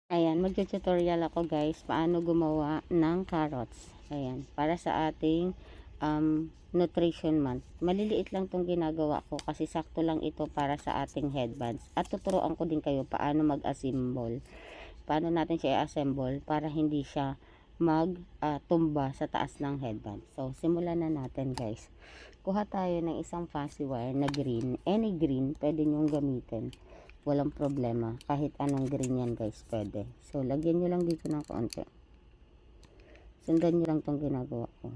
Ayan, magtututorial ako guys paano gumawa ng carrots. Ayan, para sa ating nutrition month. Maliliit lang tong ginagawa ko kasi sakto lang ito para sa ating headbands. At tuturuan ko din kayo paano mag-assemble. Paano natin siya i-assemble para hindi siya tumba sa taas ng headband. So, simulan na natin guys. Kuha tayo ng isang fussy wire na green. Any green, pwede nyong gamitin. Walang problema. Kahit anong green yan guys, pwede. So, lagyan nyo lang dito ng konti. Sundan nyo lang tong ginagawa ko.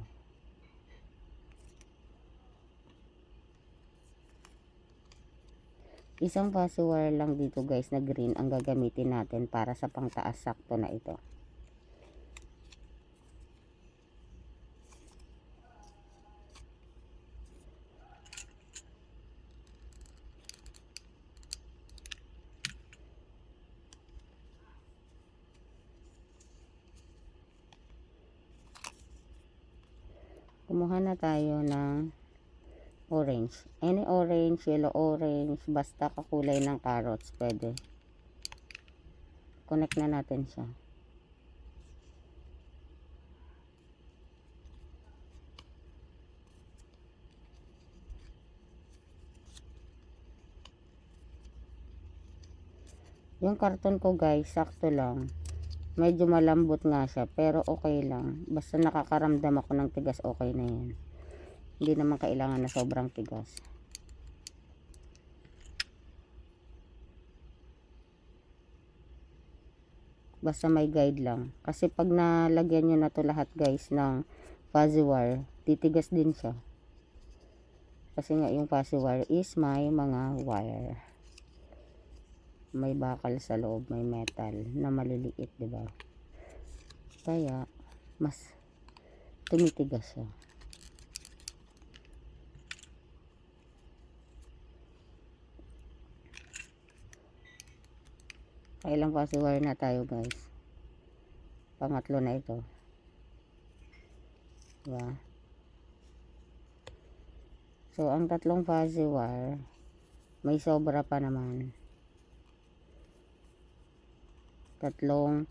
Isang fussy wire lang dito guys na green ang gagamitin natin para sa pangtaas sakto na ito. Kumuha na tayo ng orange. Any orange, yellow orange, basta kakulay ng carrots, pwede. Connect na natin siya. Yung karton ko guys, sakto lang. Medyo malambot nga siya, pero okay lang. Basta nakakaramdam ako ng tigas, okay na yan. Hindi naman kailangan na sobrang tigas. Basta may guide lang. Kasi pag nalagyan nyo na to lahat guys ng fuzzy wire, titigas din siya. Kasi nga yung fuzzy wire is may mga wire. May bakal sa loob, may metal na maliliit, diba? Kaya mas tumitigas siya. Ilang fuzzy wire na tayo guys. Pangatlo na ito. Diba? So, ang tatlong fuzzy wire, may sobra pa naman. Tatlong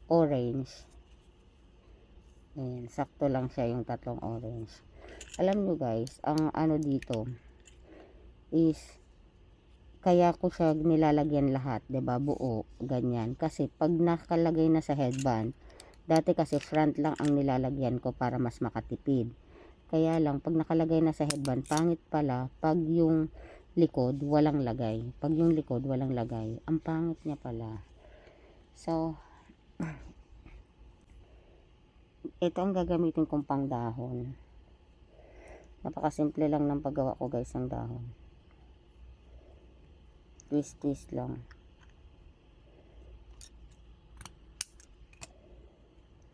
orange. Ayan, sakto lang siya yung tatlong orange. Alam nyo guys, ang ano dito is kaya ko siya nilalagyan lahat, 'di ba? Buo, ganyan. Kasi pag nakalagay na sa headband, dati kasi front lang ang nilalagyan ko para mas makatipid. Kaya lang pag nakalagay na sa headband, pangit pala pag yung likod walang lagay. Pag yung likod walang lagay, ang pangit niya pala. So, ito ang gagamitin kong pang dahon. Napakasimple lang ng paggawa ko guys ng dahon. Twist lang.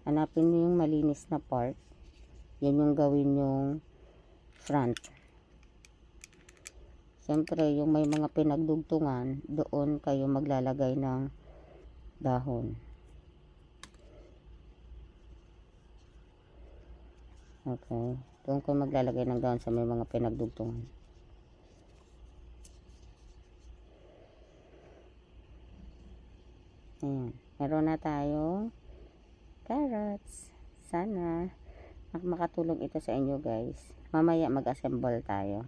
Hanapin nyo yung malinis na part. Yan yung gawin yung front. Siyempre, yung may mga pinagdugtungan, doon kayo maglalagay ng dahon. Okay. Doon kayo maglalagay ng dahon sa may mga pinagdugtungan. Ayan. Meron na tayong carrots. Sana makatulong ito sa inyo guys. Mamaya mag-assemble tayo.